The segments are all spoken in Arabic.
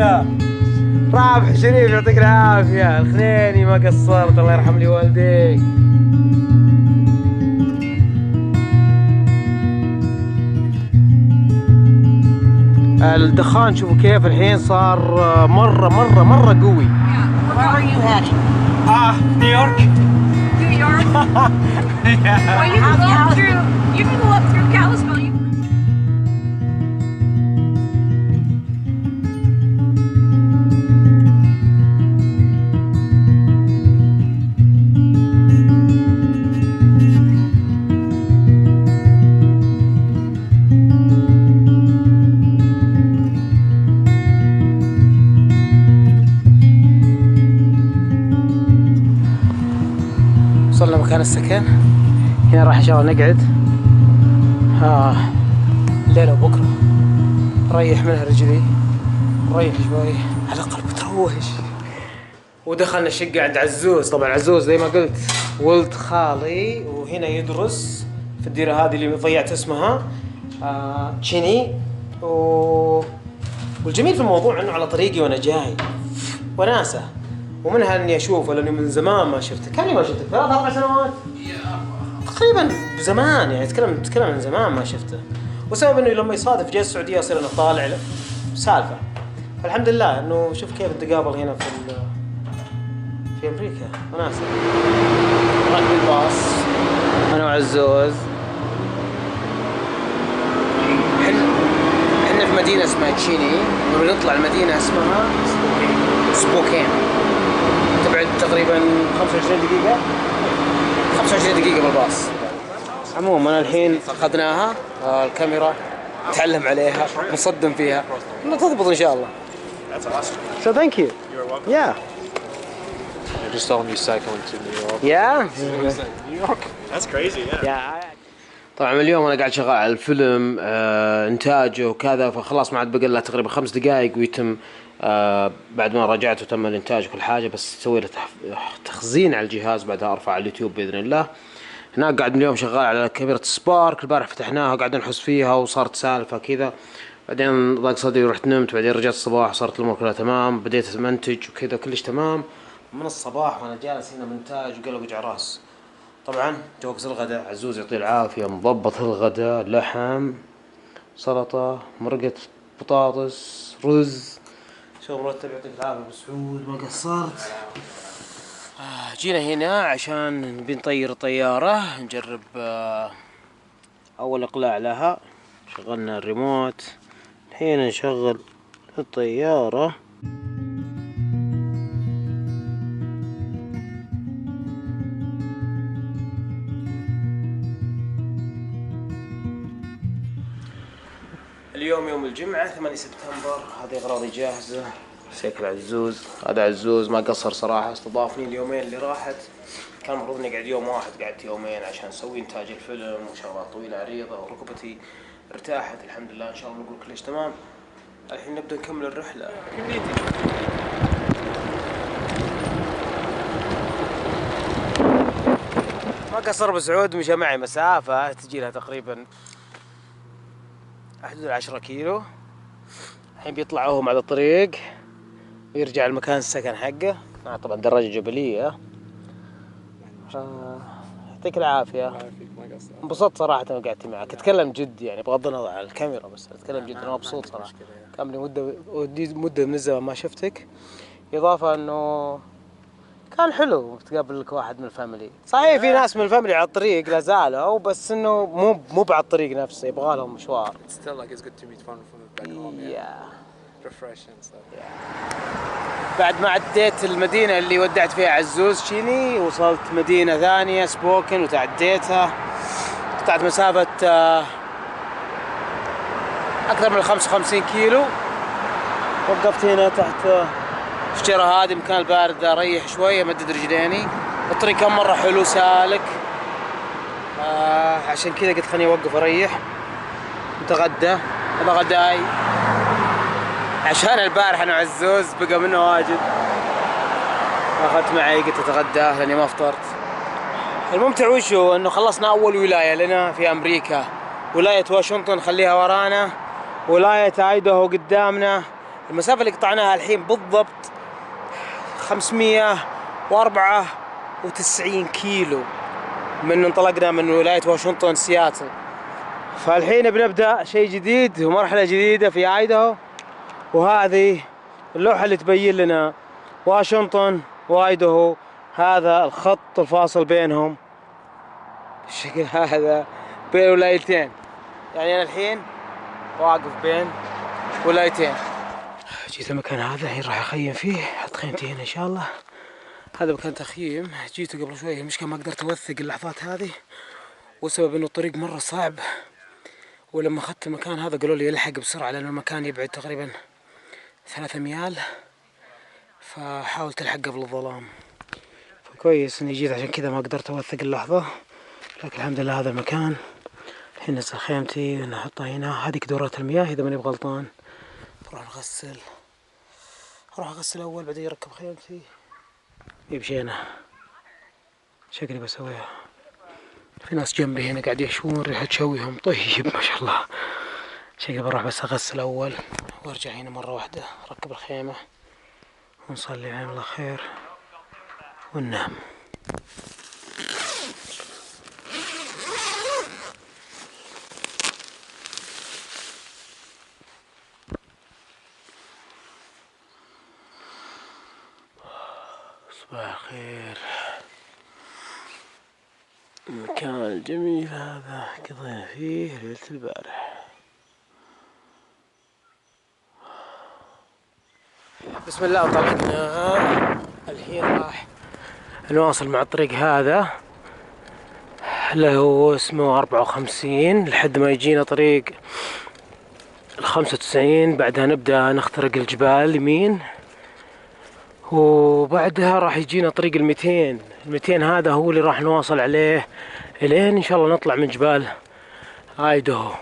العافية. رابح شريف يعطيك العافية. الخنيني ما قصرت، الله يرحم لي والديك. الدخان شوفوا كيف الحين صار مرة قوي. Where are you heading? New York. New York? Yeah. Well, you can go up through Kalispell. وصلنا مكان السكن. هنا راح ان شاء الله نقعد الليلة وبكرة، نريح منها رجلي، نريح شوي على الأقل بتروش. ودخلنا الشقة عند عزوز. طبعا عزوز زي ما قلت ولد خالي، وهنا يدرس في الديرة هذه اللي ضيعت اسمها تشيني. والجميل في الموضوع انه على طريقي وانا جاي وناسه، ومنها اني اشوفه لاني من زمان ما شفته. كم لي ما شفته؟ 3-4 سنوات تقريبا. زمان يعني اتكلم من زمان ما شفته. وسبب انه لما يصادف جاي السعوديه اصير انا طالع له سالفه. فالحمد لله انه شوف كيف نتقابل هنا في امريكا وناسه. راكب الباص انا وعزوز. احنا في مدينه اسمها تشيني، ونطلع المدينه اسمها سبوكين. تبعد تقريبا 25 دقيقة بالباص. عموما أنا الحين أخذناها الكاميرا، نتعلم عليها، نصدم فيها، تضبط إن شاء الله. So thank you. You're welcome. Yeah. I just saw him cycling to New York. Yeah. New York. That's crazy. Yeah. Yeah. طبعا اليوم أنا قاعد شغال على الفيلم إنتاجه وكذا، فخلاص ما عاد بقى له تقريبا 5 دقائق ويتم بعد ما راجعت وتم الانتاج وكل حاجه، بس تسوي له تخزين على الجهاز، بعدها ارفع على اليوتيوب باذن الله. هناك قاعد اليوم شغال على كاميرا سبارك، البارح فتحناها وقاعدين نحس فيها وصارت سالفه كذا، بعدين ضاق صدري ورحت نمت، بعدين رجعت الصباح صارت الامور كلها تمام، بديت امنتج وكذا كلش تمام. من الصباح وانا جالس هنا مونتاج وقلب وجع راس. طبعا جوكس الغداء، عزوز يعطيه العافيه مضبط الغداء، لحم، سلطه، مرقه بطاطس، رز، شو مرتب يعطيك العافية ابو سعود ما قصرت. جينا هنا عشان بنطير طيارة، نجرب اول اقلاع لها. شغلنا الريموت، الحين نشغل الطيارة. اليوم يوم الجمعة 8 سبتمبر. هذه أغراضي جاهزة. سيكل عزوز، هذا عزوز ما قصر صراحة، استضافني اليومين اللي راحت. كان المفروض اني قاعد يوم واحد، قعدت يومين عشان نسوي انتاج الفيلم وشغلات طويلة عريضة، وركبتي ارتاحت الحمد لله. ان شاء الله نقول كلش تمام. الحين نبدأ نكمل الرحلة. ما قصر ابو سعود، مشى معي مسافة تجي لها تقريبا حدود 10 كيلو. الحين بيطلع هو على الطريق ويرجع المكان السكن حقه. طبعا دراجة جبلية. يعطيك العافية. انبسطت صراحة انا قعدت معك، اتكلم جد يعني بغض النظر عن الكاميرا، بس اتكلم جد. انا مبسوط صراحة، كان لي مدة من الزمن ما شفتك، اضافة انه كان حلو تقابل لك واحد من الفاميلي. صحيح في ناس من الفاميلي على الطريق لا زالوا، بس انه مو على الطريق نفسه، يبغى لهم مشوار. بعد ما عديت المدينة اللي ودعت فيها عزوز تشيني، وصلت مدينة ثانية سبوكن وتعديتها، قطعت مسافة أكثر من 55 كيلو. وقفت هنا تحت الشجرة هذه، مكان البارد، أريح شوية، مدد رجليني. الطريق كان مرة حلو سالك، عشان كذا قلت خليني أوقف أريح نتغدى. هذا غداي عشان البارح أنا وعزوز بقى منه واجد، أخذت معي قلت أتغدى لأني ما فطرت. الممتع وشو إنه خلصنا أول ولاية لنا في أمريكا، ولاية واشنطن خليها ورانا، ولاية ايداهو قدامنا، المسافة اللي قطعناها الحين بالضبط 594 كيلو من انطلقنا من ولاية واشنطن سياتل. فالحين بنبدأ شيء جديد ومرحلة جديدة في ايداهو، وهذه اللوحة اللي تبين لنا واشنطن وايداهو، هذا الخط الفاصل بينهم بالشكل هذا بين ولايتين. يعني أنا الحين واقف بين ولايتين. جيت المكان هذا الحين راح أخيم فيه، أحط خيمتي هنا إن شاء الله. هذا مكان تخييم جيته قبل شوية، المشكلة ما قدرت أوثق اللحظات هذه، والسبب إنه الطريق مرة صعب، ولما أخذت المكان هذا قالوا لي الحق بسرعة لأن المكان يبعد تقريبا 3 أميال، فحاولت ألحق قبل الظلام. فكويس إني جيت عشان كذا ما قدرت أوثق اللحظة، لكن الحمد لله هذا المكان. الحين نزل خيمتي ونحطها هنا، هذيك دورات المياه إذا ماني بغلطان. نروح نغسل، أروح أغسل أول بعدين أركب خيمتي. يمشينا شكلي بسويها. في ناس جنبي هنا قاعد يشوون ريحة شويهم طيب ما شاء الله. شكلي بروح بس أغسل أول وأرجع هنا مرة واحدة، أركب الخيمة ونصلي على الله خير وننام. صباح الخير. المكان الجميل هذا قضينا فيه ليلة البارح. بسم الله وطلقنا. الحين راح نواصل مع الطريق هذا اللي هو اسمه 54 لحد ما يجينا طريق 95. بعدها نبدأ نخترق الجبال يمين، وبعدها راح يجينا طريق 200. 200 هذا هو اللي راح نواصل عليه الين ان شاء الله نطلع من جبال ايداهو،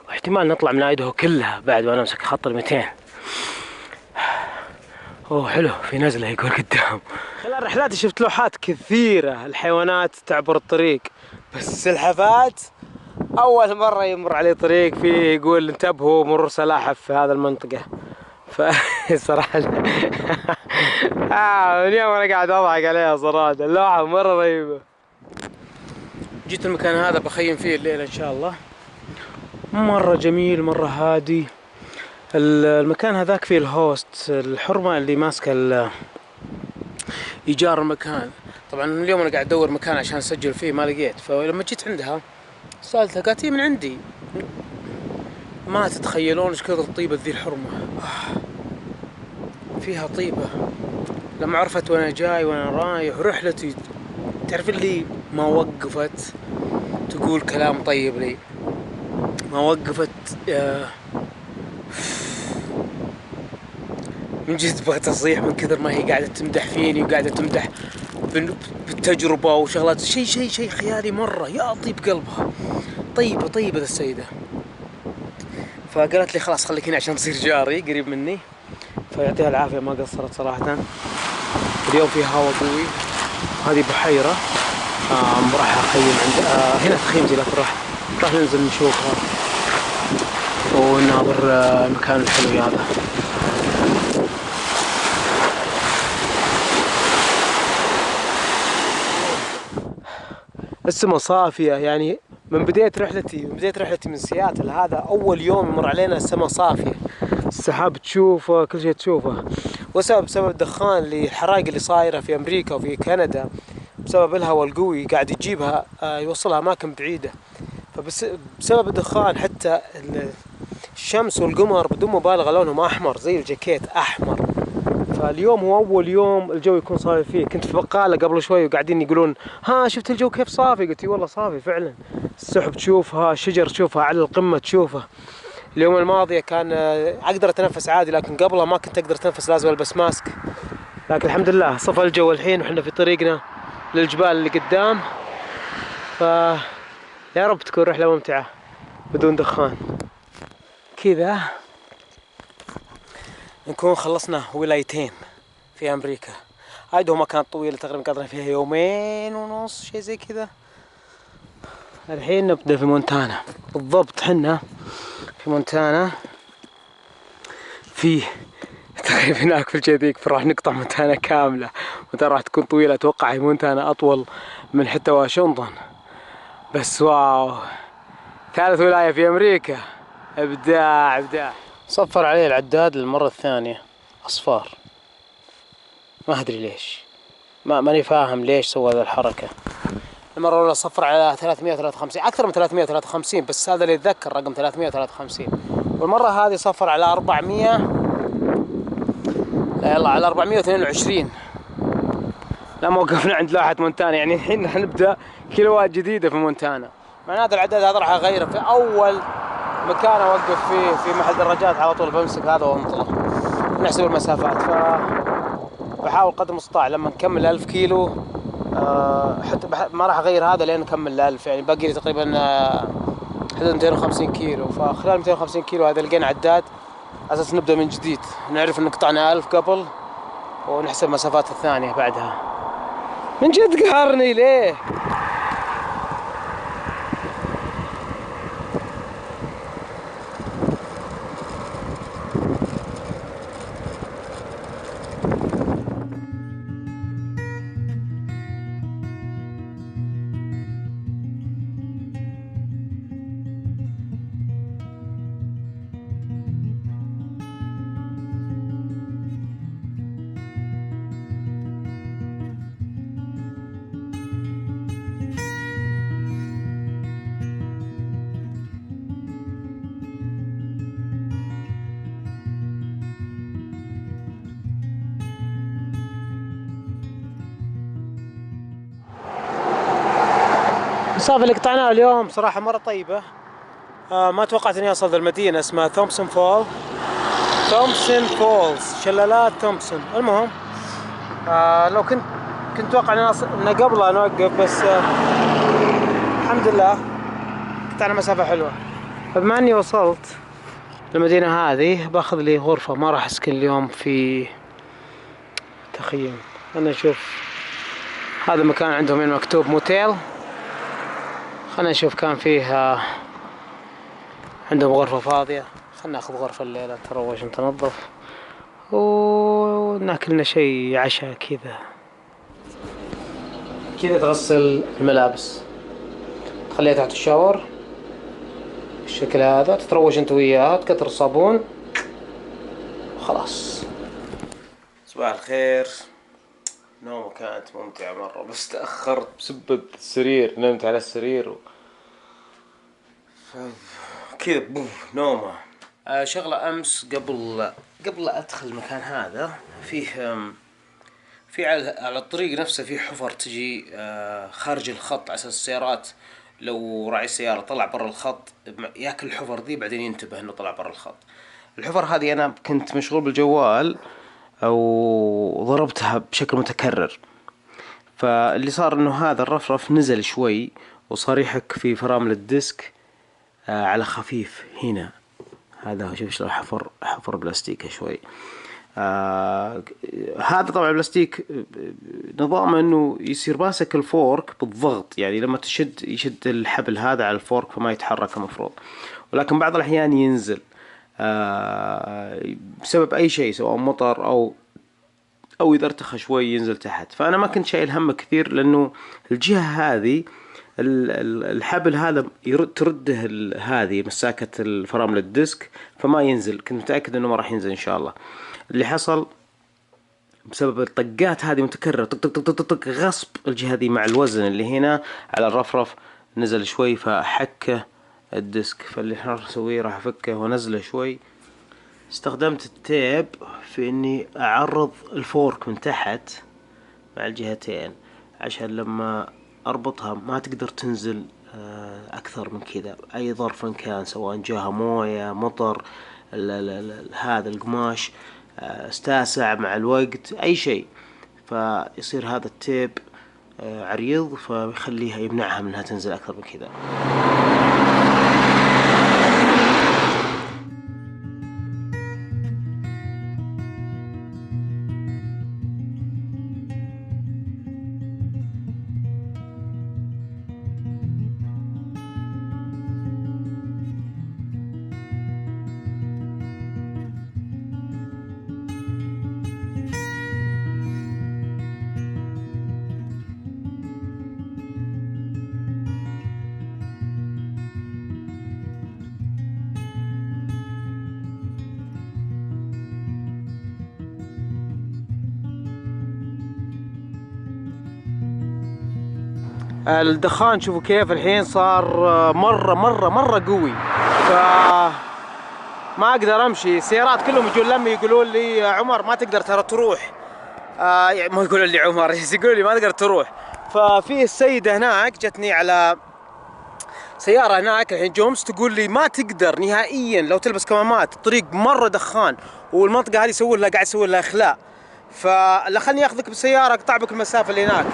واحتمال نطلع من ايداهو كلها بعد ما نمسك خط 200. اوه حلو، في نزلة يقول قدام. خلال رحلاتي شفت لوحات كثيرة الحيوانات تعبر الطريق، بس السلحفات اول مرة يمر علي طريق فيه يقول انتبهوا مرور سلاحف في هذا المنطقة. فصراحة من يوم انا قاعد اضحك عليها صراحة، اللوحة مرة رهيبة. جيت المكان هذا بخيم فيه الليلة ان شاء الله، مرة جميل مرة هادي. المكان هذاك فيه الهوست، الحرمة اللي ماسكة ايجار المكان. طبعا اليوم انا قاعد ادور مكان عشان اسجل فيه ما لقيت، فلما جيت عندها سألتها قالت من عندي. ما تتخيلون ايش كثر طيبة ذي الحرمة، فيها طيبة. لما عرفت وانا جاي وانا رايح رحلتي تعرف اللي ما وقفت تقول كلام طيب لي، ما وقفت من جد بغيت اصيح من كثر ما هي قاعدة تمدح فيني وقاعدة تمدح بالتجربة وشغلات. شيء خيالي مرة، يا طيب قلبها، طيبة ذا السيدة. فقالت لي خلاص خليك هنا عشان تصير جاري قريب مني، فيعطيها العافية ما قصرت صراحة. اليوم في هواء قوي. هذه بحيرة راح أخيم عند هنا تخيمتي، لكن راح ننزل نشوفها ونناظر المكان الحلو هذا. السماء صافية، يعني من بداية رحلتي من سياتل هذا أول يوم يمر علينا السماء صافية، السحاب تشوفه كل شيء تشوفه. بسبب الدخان الحرائق اللي صايرة في أمريكا وفي كندا، بسبب الهواء القوي قاعد يجيبها يوصلها أماكن بعيدة. فبسبب الدخان حتى الشمس والقمر بدون مبالغة لونهم أحمر زي الجاكيت أحمر. فاليوم هو أول يوم الجو يكون صافي فيه. كنت في بقالة قبل شوي وقاعدين يقولون ها شفت الجو كيف صافي، قلت والله صافي فعلا. السحب تشوفها، الشجر تشوفها على القمة تشوفها. اليوم الماضية كان أقدر أتنفس عادي، لكن قبلها ما كنت أقدر أتنفس، لازم ألبس ماسك. لكن الحمد لله صفى الجو الحين وإحنا في طريقنا للجبال اللي قدام. يا رب تكون رحلة ممتعة بدون دخان. كذا نكون خلصنا ولايتين في أمريكا. ايداهو ما كانت طويلة، تقريبا قضينا فيها 2.5 شيء زي كذا. الحين نبدأ في مونتانا. بالضبط حنا في مونتانا، في تقريبا هناك في الجذيك فراح نقطع مونتانا كاملة. مونتانا راح تكون طويلة، أتوقع هي مونتانا أطول من حتى واشنطن. بس واو، ثالث ولاية في أمريكا، إبداع إبداع. صفر عليه العداد للمرة الثانية أصفار، ما أدري ليش، ماني فاهم ليش سوى هذه الحركة. المرة الأولى صفر على 353، أكثر من 353، بس هذا اللي يتذكر رقم 353. والمرة هذه صفر على 400، لا يلا على 422. لما وقفنا عند لوحة مونتانا، يعني الحين راح نبدأ كيلوات جديدة في مونتانا. معناته العداد هذا راح أغيره في أول مكان أوقف فيه في محل دراجات، على طول بمسك هذا وانطلق نحسب المسافات. بحاول قدر المستطاع لما نكمل 1000 كيلو، حتى ما راح أغير هذا لين نكمل 1000، يعني باقي لي تقريبا حدود 250 كيلو. فخلال 250 كيلو هذا لقينا عداد على أساس نبدأ من جديد، نعرف إن قطعنا 1000 قبل ونحسب مسافات الثانية بعدها. من جد قهرني ليه؟ المسافة اللي قطعناها اليوم صراحة مرة طيبة. ما توقعت اني اوصل للمدينة اسمها تومسون فولز، شلالات تومسون. المهم لو كنت اتوقع ان قبلها نوقف، بس الحمد لله قطعنا مسافة حلوة. فبما اني وصلت المدينة هذه باخذ لي غرفة، ما راح اسكن اليوم في تخييم. انا اشوف هذا مكان عندهم هنا مكتوب موتيل، خلنا نشوف كان فيه عندهم غرفة فاضية. خلنا ناخذ غرفة الليلة تروش نتنظف وناكلنا شيء عشاء كذا تغسل الملابس، تخليها تحت الشاور بالشكل هذا، تتروش انت وياها، تكتر الصابون وخلاص. صباح الخير. نومة كانت ممتعة مرة، بس تأخرت بسبب السرير، نمت على السرير كذا نومة. شغلة أمس قبل أدخل المكان هذا، في على الطريق نفسه في حفر تجي خارج الخط، على أساس السيارات لو راعي السيارة طلع برا الخط ياكل الحفر ذي، بعدين ينتبه إنه طلع برا الخط. الحفر هذه أنا كنت مشغول بالجوال أو ضربتها بشكل متكرر، فاللي صار إنه هذا الرفرف نزل شوي وصار يحك في فرامل الديسك على خفيف هنا. هذا شوف شلون حفر بلاستيكه شوي. هذا طبعا بلاستيك نظامه انه يصير ماسك الفورك بالضغط، يعني لما يشد الحبل هذا على الفورك فما يتحرك المفروض، ولكن بعض الاحيان ينزل بسبب اي شيء، سواء مطر او اذا ارتخى شوي ينزل تحت. فانا ما كنت شايل هم كثير، لانه الجهة هذه الحبل هذا ترده هذه مساكة الفرامل الديسك، فما ينزل. كنت متأكد انه ما راح ينزل ان شاء الله. اللي حصل بسبب الطقات هذه متكررة، طق طق طق طق غصب، الجهة هذه مع الوزن اللي هنا على الرفرف نزل شوي فحكه الديسك. فاللي راح اسويه راح افكه ونزله شوي. استخدمت التيب في اني اعرض الفورك من تحت مع الجهتين، عشان لما اربطها ما تقدر تنزل اكثر من كذا. اي ظرف كان، سواء جاها موية مطر، هذا القماش استاسع مع الوقت، اي شيء، فيصير هذا التيب عريض فيخليها يمنعها من انها تنزل اكثر من كذا. الدخان شوفوا كيف الحين صار مرة قوي، ف ما اقدر امشي. السيارات كلهم يجون لمي يقولون لي يا عمر ما تقدر ترى تروح. يعني ما يقولون لي عمر يقولون لي ما تقدر تروح. ففي السيدة هناك جتني على سيارة هناك الحين جومس تقول لي ما تقدر نهائيا لو تلبس كمامات، الطريق مرة دخان والمنطقة هذه يسوون لها قاعد يسوون لها اخلاء، فلا خلني اخذك بالسيارة اقطع بك المسافة اللي هناك.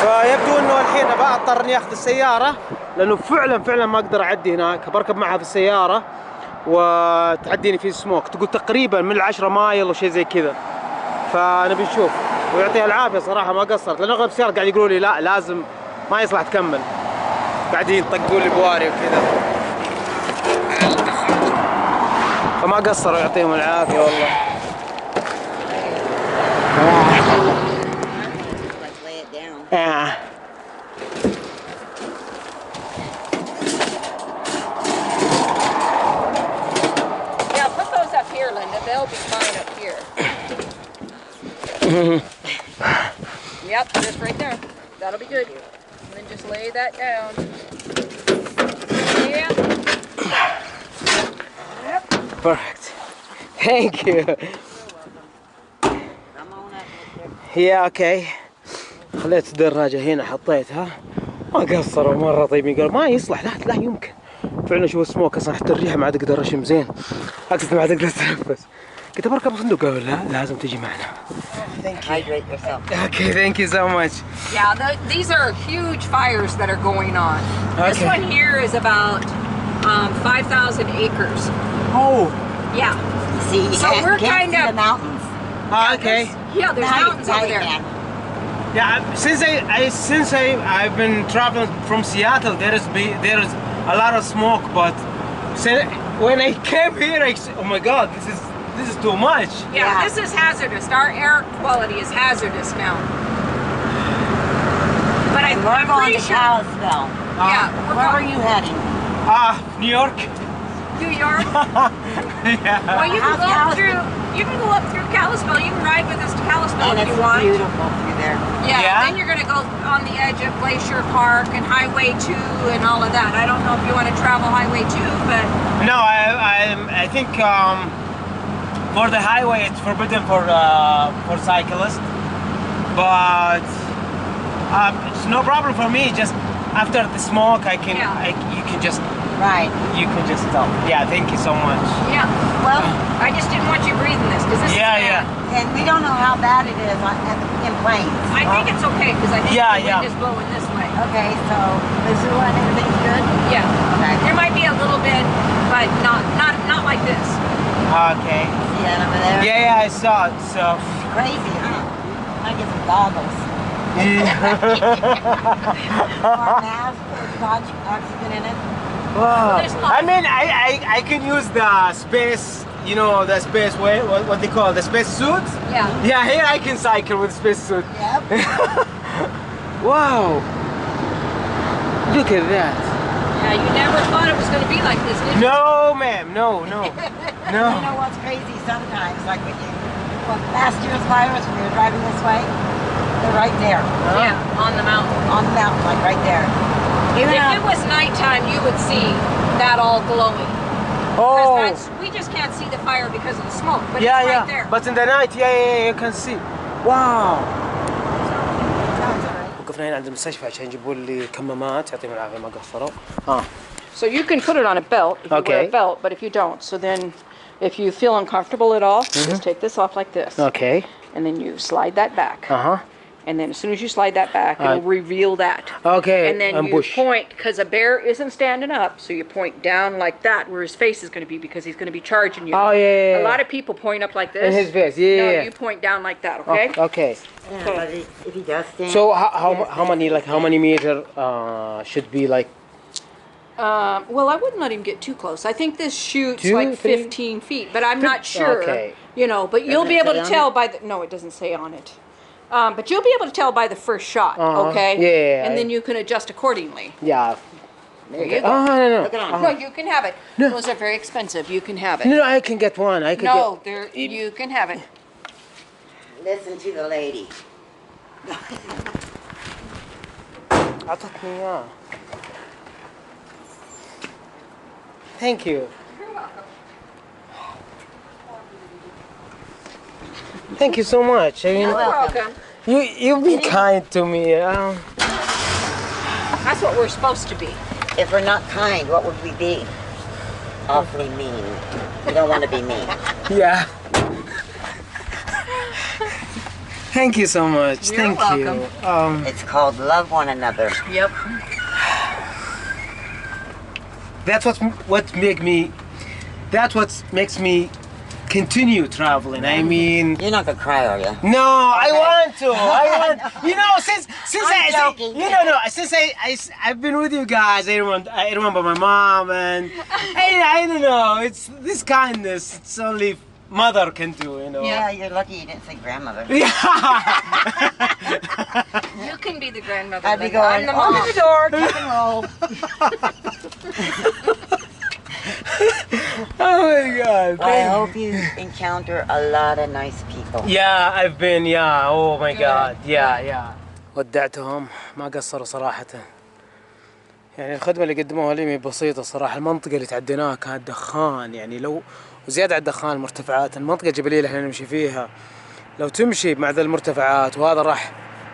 فيبدو انه الحين ابى اضطر اني اخذ السيارة لانه فعلا ما اقدر اعدي هناك، بركب معها في السيارة وتعديني في سموك، تقول تقريبا من 10 مايل او شيء زي كذا. فنبي نشوف، ويعطيها العافية صراحة ما قصرت، لانه اغلب السيارات قاعد يقولوا لي لا لازم ما يصلح تكمل، قاعدين يطقون لي بواري وكذا، فما قصروا يعطيهم العافية والله. Let's lay it down. Yeah, put those up here, Linda. They'll be fine up here. Yep, just right there. That'll be good. And then just lay that down. Yeah. Yep. Perfect. Thank you. Come on up, mister. يا اوكي. خليت الدراجة هنا حطيتها، ما قصروا مرة طيبين، قالوا ما يصلح لا يمكن. فعلا شوف السموك اصلا حتى الريحة ما عاد اقدر اشم زين، اقصد ما عاد اقدر اتنفس. قلت بركب صندوق، قالوا لا لازم تجي معنا. Hydrate yourself. Okay, thank you so much. Yeah, these are huge fires that are going on. This Okay. one here is about 5,000 acres. Oh. Yeah. See, you So we're can't kind see of- the mountains. Okay. Yeah, there's Now you- mountains now over you there. can. Yeah, since I've been traveling from Seattle, there is a lot of smoke, but when I came here, oh my God, this is too much. Yeah, Yeah. this is hazardous. Our air quality is hazardous now. But And we're I'm going pretty to sure. Kalispell. Yeah, we're Where are going you heading? New York. New York. Yeah. Well, you can How's go up Kalispell? through. You can go up through Kalispell. You can ride with us to Kalispell And if it's you want. beautiful through there. Yeah, Yeah? then you're gonna go on the edge of Glacier Park and Highway 2 and all of that. I don't know if you want to travel Highway 2, but No, I think for the highway it's forbidden for cyclists, but it's no problem for me. Just after the smoke, Yeah. Right. you can just stop. Yeah, thank you so much. yeah, Well, I just didn't want you breathing this because this Yeah, is bad. and we don't know how bad it is in planes. I think it's okay because I think Yeah, the wind yeah. is blowing this way. Okay, so Missoula and everything's good? Yeah, Okay. there might be a little bit, but not like this. Okay. See that over there? Yeah, I saw it. So. Crazy, huh? I get some goggles. Or a mask with oxygen in it. Wow. There's not- I mean, I can use the space, the space way, what they call the space suit. Yeah. Yeah, here I can cycle with space suit. Yep. Wow. Look at that. Yeah, you never thought it was going to be like this, did you? No, ma'am. No. You know what's crazy sometimes, like last year's fires when we were driving this way, they're right there, Yeah, on the mountain. on the mountain, like right there. Even If though- it was nighttime, you would see that all glowing. Oh. We just can't see the fire because of the smoke, but Yeah, it's yeah. right there. But in the night, yeah, you can see. Wow. Sounds alright. وقفنا هنا عند المستشفى عشان يجيبوا لي كمامات، يعطيهم العافية ما قصروا. So you can put it on a belt if you wear Okay. a belt, but if you don't, so then if you feel uncomfortable at all, just take this off like this. Okay. And then you slide that back. Uh-huh. And then as soon as you slide that back, it'll reveal that. Okay. And then you push. point, because a bear isn't standing up, so you point down like that where his face is going to be because he's going to be charging you. Oh, yeah. A lot of people point up like this. In his face, yeah. No, you point down like that, okay? Okay. Yeah, but if he does stand. So how many meter should be like? Well, I wouldn't let him get too close. I think this shoots 2, like 3? 15 feet, but I'm not sure. Okay. But you'll Does be it able say to on tell it? by the, no, it doesn't say on it. But you'll be able to tell by the first shot, okay? Yeah, And then you can adjust accordingly. Yeah. There you go. Oh no. Look at him. No, you can have it. Those are very expensive. You can have it. No, I can get one. I can No, get. you can have it. Listen to the lady. أعطتني إياه. Thank you. Thank you so much. I mean, You're welcome. you've been kind to me. That's what we're supposed to be. If we're not kind, what would we be? Awfully mean. We don't want to be mean. Yeah. Thank you so much. You're Thank welcome. you. It's called love one another. Yep. That's what makes me continue traveling. I mean, You're not gonna cry, are you? no, I Okay. want to. I want. You know, since I'm joking. since I've been with you guys, I remember my mom, and I don't know. It's this kindness. It's only mother can do. You know. Yeah, you're lucky you didn't say grandmother. Yeah. You can be the grandmother. I'd be Linda. going, I'm the mom. open the door, tuck and roll. Oh my God. Well, I hope you encounter a lot of nice people. Yeah, I've been. Yeah. Oh my God. Yeah. ودعتهم ما قصروا صراحة. يعني الخدمة اللي قدموها لي بسيطة صراحة. المنطقة اللي تعديناها كانت دخان، يعني لو وزيادة على الدخان المرتفعات، المنطقة الجبلية اللي احنا نمشي فيها لو تمشي مع ذا المرتفعات وهذا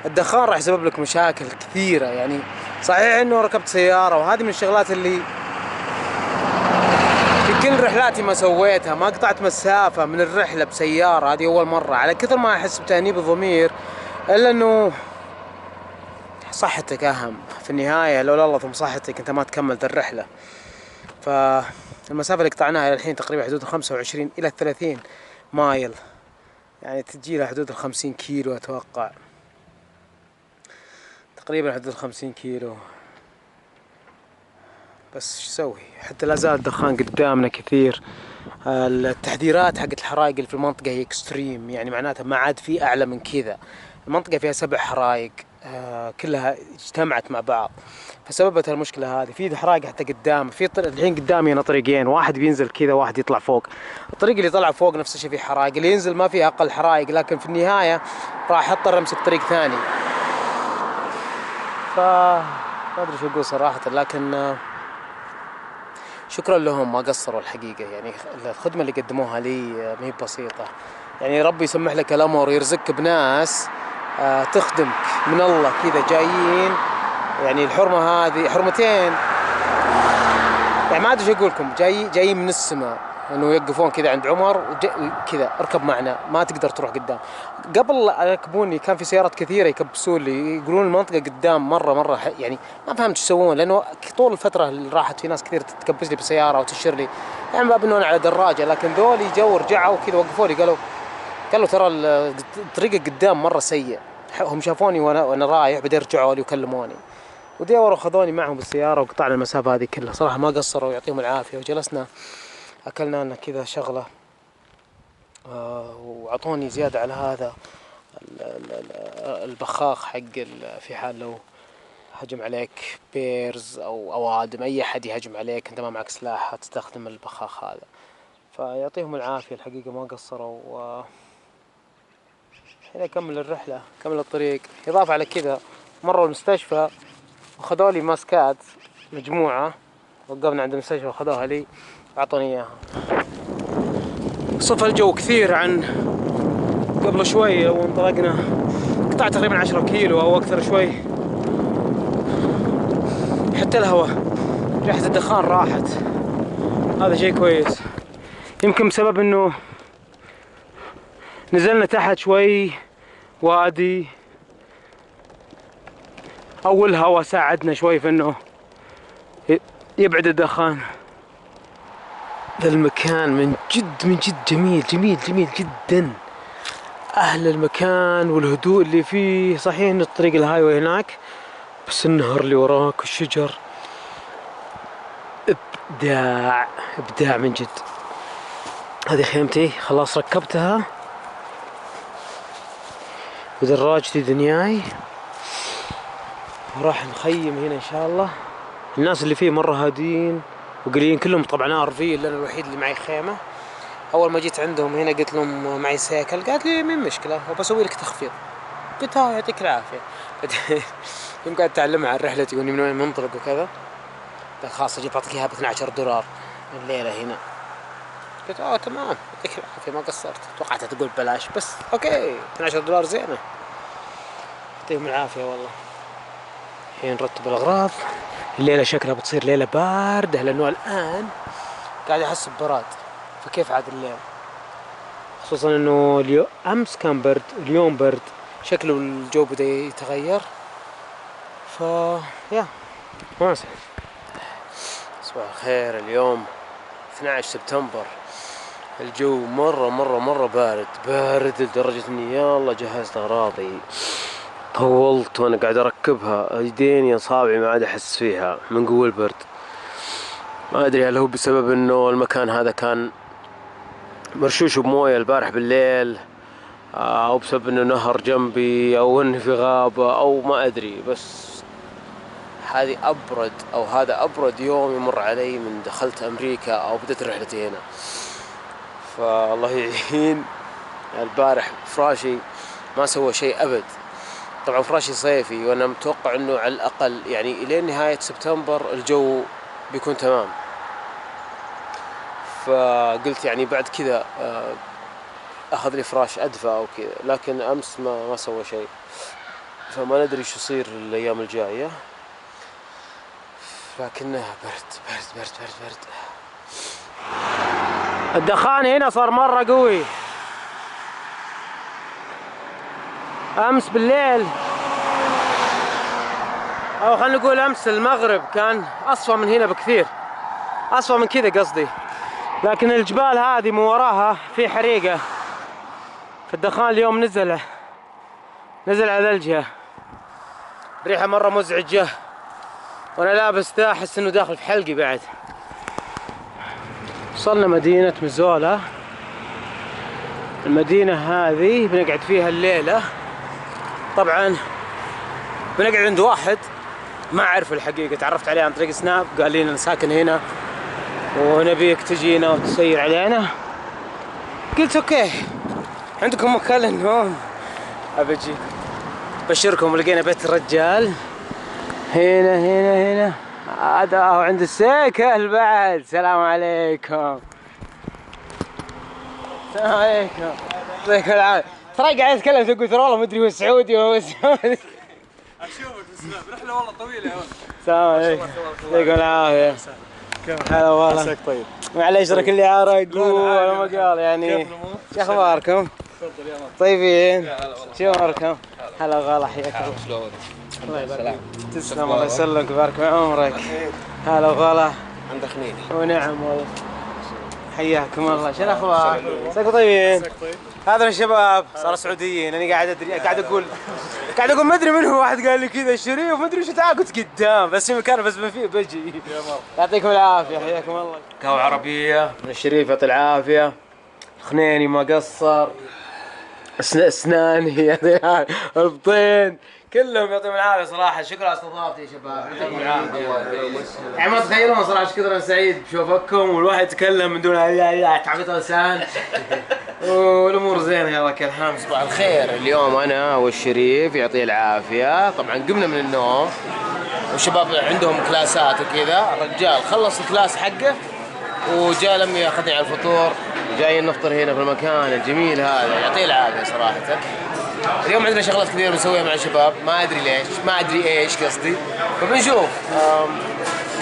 الدخان راح يسبب لك مشاكل كثيرة. يعني صحيح انه ركبت سيارة، وهذه من الشغلات اللي في كل رحلاتي ما سويتها، ما قطعت مسافة من الرحلة بسيارة، هذه أول مرة. على كثر ما أحس بتأنيب الضمير، إلا إنه صحتك أهم في النهاية. لولا الله ثم صحتك أنت ما تكمل ذا الرحلة. فالمسافة اللي قطعناها إلى الحين تقريبا حدود 25 إلى 30 مايل، يعني تجي لها حدود 50 كيلو أتوقع، تقريبا حدود 50 كيلو. بس شو اسوي، حتى لا زال الدخان قدامنا كثير. التحذيرات حقت الحرائق اللي في المنطقة هي اكستريم، يعني معناتها ما عاد في اعلى من كذا. المنطقة فيها 7 حرائق كلها اجتمعت مع بعض، فسببت المشكلة هذه. في حرائق حتى قدام، في الحين قدامي انا طريقين، واحد بينزل كذا واحد يطلع فوق. الطريق اللي يطلع فوق نفس الشيء فيه حرائق، اللي ينزل ما فيه اقل حرائق، لكن في النهاية راح اضطر امسك طريق ثاني. ما ادري شو اقول صراحة، لكن شكرا لهم ما قصروا الحقيقة. يعني الخدمة اللي قدموها لي ما هي بسيطة. يعني ربي يسمح لك الأمر ويرزقك بناس تخدمك من الله كذا جايين. يعني الحرمة هذه حرمتين، يعني ما أدري شو أقول لكم، جايين من السماء، إنه يوقفون كذا عند عمر كذا اركب معنا، ما تقدر تروح قدام. قبل يركبوني كان في سيارات كثيرة يكبسون لي، يقولون المنطقة قدام مرة يعني ما فهمت ايش يسوون، لأنه طول الفترة اللي راحت في ناس كثير تكبس لي بسيارة وتشير لي، يعني باب إنه أنا على دراجة. لكن ذولي جو رجعوا كذا وقفوا لي، قالوا ترى الطريق قدام مرة سيء. هم شافوني وأنا رايح بدي يرجعوا لي وكلموني، ودوروا خذوني معهم بالسيارة وقطعنا المسافة هذه كلها. صراحة ما قصروا يعطيهم العافية، وجلسنا أكلنا لنا كذا شغلة، وعطوني زيادة على هذا البخاخ حق في حال لو هجم عليك بيرز أو أوادم، أي أحد يهجم عليك أنت ما معك سلاح تستخدم البخاخ هذا. فيعطيهم العافية الحقيقة ما قصروا. الحين أكمل الرحلة، أكمل الطريق. إضافة على كذا مروا المستشفى وخذوا لي ماسكات مجموعة، وقفنا عند المستشفى وخذوها لي أعطوني إياها. صفى الجو كثير عن قبل شوي وانطلقنا، قطعت تقريبا 10 كيلو أو أكثر شوي. حتى الهواء ريحة الدخان راحت، هذا شيء كويس. يمكن بسبب إنه نزلنا تحت شوي وادي، أو الهواء ساعدنا شوي في إنه يبعد الدخان. ذا المكان من جد جميل جدا. أهل المكان والهدوء اللي فيه، صحيح إن الطريق الهاي واي هناك، بس النهر اللي وراك والشجر إبداع من جد. هذه خيمتي خلاص ركبتها، ودراجتي دنياي، وراح نخيم هنا إن شاء الله. الناس اللي فيه مرة هادين وقليلين، كلهم طبعا ارفي، لأن الوحيد اللي معي خيمة. أول ما جيت عندهم هنا قلت لهم معي سيكل، قالت لي من مشكلة وبسوي لك تخفيض. قلت ها يعطيك العافية. يوم قاعد تعلمها عن رحلتي واني من وين منطلق وكذا، قال خلاص اجي بعطيك اياها ب $12 الليله هنا. قلت تمام يعطيك العافيه ما قصرت، توقعتها تقول ببلاش بس اوكي $12 زينه، يعطيهم العافيه والله. الحين نرتب الاغراض، الليله شكلها بتصير ليله بارده لانه الان قاعد احس ببراد، فكيف عاد الليل؟ خصوصا انه امس كان برد، اليوم برد، شكله الجو بدا يتغير. ف يا ماشي. صباح الخير. اليوم 12 سبتمبر، الجو مرة بارد لدرجة اني يلا جهزت اغراضي، طولت وانا قاعد اركبها، يديني اصابعي ما عاد احس فيها من قوة البرد. ما ادري هل هو بسبب انه المكان هذا كان مرشوش بمويه البارح بالليل، او بسبب انه نهر جنبي، او اني في غابة، او ما ادري، بس هذا ابرد يوم يمر علي من دخلت امريكا او بدأت رحلتي هنا. فالله يعين. البارح فراشي ما سوى شيء ابد، طبعا فراشي صيفي وانا متوقع انه على الاقل يعني الى نهاية سبتمبر الجو بيكون تمام، فقلت يعني بعد كذا اخذ لي فراش ادفى او كذا، لكن امس ما سوى شيء، فما ندري شو يصير الايام الجاية، لكنها برد. الدخان هنا صار مرة قوي. امس بالليل او خلينا نقول امس المغرب كان اصفى من هنا بكثير، اصفى من كذا قصدي، لكن الجبال هذه من وراها في حريقة، فالدخان اليوم نزل على الجهة، ريحة مرة مزعجة، وانا لابس ذا احس انه داخل في حلقي بعد. وصلنا مدينة مزولا، المدينة هذه بنقعد فيها الليلة. طبعا بنقعد عند واحد ما اعرف الحقيقة، تعرفت عليه عن طريق سناب، قال لي انا ساكن هنا ونبيك تجينا وتسير علينا. قلت اوكي عندكم مكان للنوم؟ ابجي بشركم، لقينا بيت الرجال هنا هذا عند السيكل بعد. السلام عليكم. يعطيك العافية. ترى قاعد اتكلم تقول ترى والله مدري هو سعودي وهو سعودي. اشوفك بالسناب، رحله والله طويله يا ولد. السلام عليكم. يعطيكم العافية. هلا والله. عساك طيب. معليش ترى كل عارق ولا مقال يعني. شو اخباركم؟ تفضل يا ولد. طيبين؟ شو اموركم؟ هلا وغلا حياكم. شلونك؟ الله يبارك. تسلم الله يسلمك ويبارك بعمرك. هلا وغلا. عندك خنين. ونعم والله. حياكم الله. شو الاخبار؟ عساكم طيبين؟ هذا الشباب صاروا سعوديين، انا قاعد اقول ما ادري من هو، واحد قال لي كذا الشريف ما ادري وش تعال، قلت قدام بس في مكان بس ما فيه بجي. يعطيكم العافيه. حياكم الله. قهوه عربيه من الشريف يعطي العافيه، خنيني ما قصر، اسناني يعطي العافيه، البطين كلهم يعطيهم العافيه صراحه. شكرا على استضافتي يا شباب، يعطيكم العافيه. يعني ما تخيلون صراحه ايش كثر انا سعيد بشوفكم، والواحد يتكلم من دون تعبيط اللسان والامور زينه يلا لك الحمد. صباح الخير. اليوم انا والشريف يعطيه العافيه طبعا قمنا من النوم، والشباب عندهم كلاسات وكذا، الرجال خلص الكلاس حقه وجاء لم ياخذني على الفطور، جايين نفطر هنا في المكان الجميل هذا، يعطيه العافيه صراحه. اليوم عندنا شغلات كثير نسويها مع الشباب، ما ادري ليش، ما ادري ايش قصدي، فبنشوف.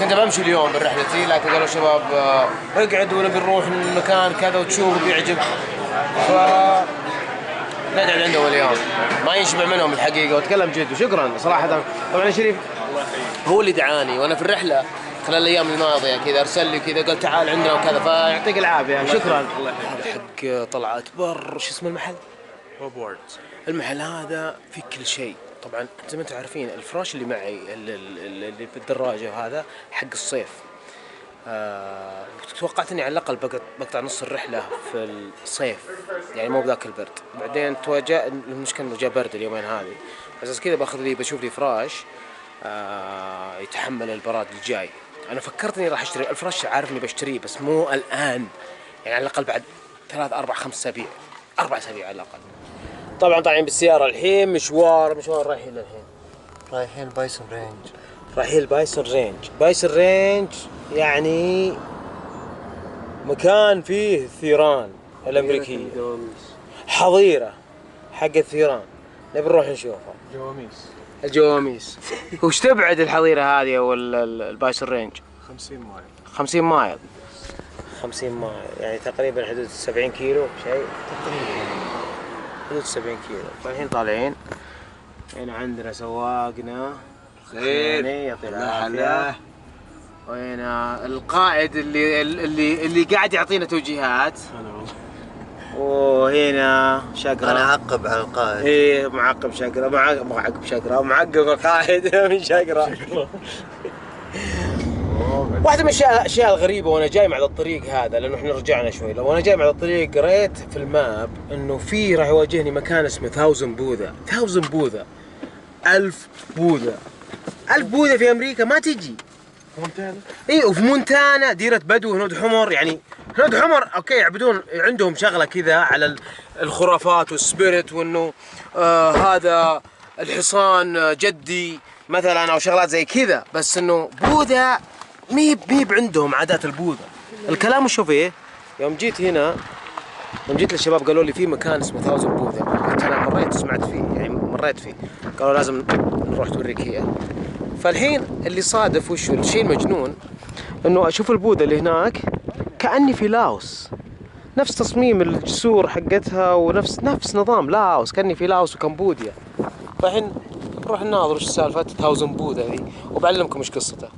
كنت بمشي اليوم برحلتي، لكن قالوا الشباب اقعد ونبي نروح مكان كذا وتشوف بيعجب، ف نقعد عندهم اليوم، ما يشبع منهم الحقيقه، واتكلم جد. وشكرا صراحه. طبعا شريف هو اللي دعاني وانا في الرحله خلال الايام الماضيه كذا، ارسل لي كذا قال تعال عندنا وكذا، فيعطيك العافيه. شكرا. حق طلعت بر. شو اسم المحل؟ هوبورت. المحل هذا فيه كل شيء. طبعا زي ما انتم عارفين الفراش اللي معي اللي بالدراجه هذا حق الصيف. توقعت اني على الاقل بقطع نص الرحله في الصيف، يعني مو بذاك البرد. بعدين تواجه المشكله انه جاء برد اليومين هذه، اساس كذا بشوف لي فراش يتحمل البراد الجاي. انا فكرت اني راح اشتري الفراش، عارف اني بشتريه بس مو الان، يعني على الاقل بعد 3 4 5 اسابيع، 4 اسابيع على الاقل. طبعا طالعين بالسياره الحين، مشوار رايحين للحين. رايحين بايسون رينج. رايحين بايسون رينج. بايسون رينج يعني مكان فيه الثيران الأمريكية، حظيرة حق الثيران، نبي نروح نشوفها. جواميس. الجواميس. وش تبعد الحظيرة هذه أو البايسون رينج؟ 50 مايل. 50 مايل. 50 مايل يعني تقريبا حدود 70 كيلو شيء تقريبا، حدود 70 كيلو. فالحين طالعين، هنا عندنا سواقنا خير يعطي العافية، وهنا القائد اللي قاعد يعطينا توجيهات، وهنا شقرة. انا اعقب على القائد. ايه معقب شقرة، معقب شقرة، معقب القائد من شقرة. واحدة من الأشياء الغريبة وأنا جاي مع الطريق هذا، لأنه إحنا رجعنا شوي، لو أنا جاي مع الطريق قريت في الماب إنه في راح يواجهني مكان اسمه 1000 بوذا. 1000 بوذا، 1000 بوذا، 1000 بوذا في أمريكا ما تجي. مونتانا. إيه، وفي مونتانا ديرة بدو، هنود حمر. يعني هنود حمر أوكي يعبدون، عندهم شغلة كذا على الخرافات والسبيريت، وإنه هذا الحصان جدي مثلا أو شغلات زي كذا، بس إنه بوذا ميب عندهم عادات البوذا. الكلام وشو فيه؟ يوم جيت هنا، يوم جيت للشباب قالوا لي في مكان اسمه 1000 بوذا. قلت انا مريت سمعت فيه، يعني مريت فيه، قالوا لازم نروح توريك اياه. فالحين اللي صادف وشو الشيء المجنون، انه اشوف البوذا اللي هناك كأني في لاوس، نفس تصميم الجسور حقتها ونفس نظام لاوس، كأني في لاوس وكمبوديا. فالحين نروح نناظر وش سالفة 1000 بوذا ذي وبعلمكم ايش قصته.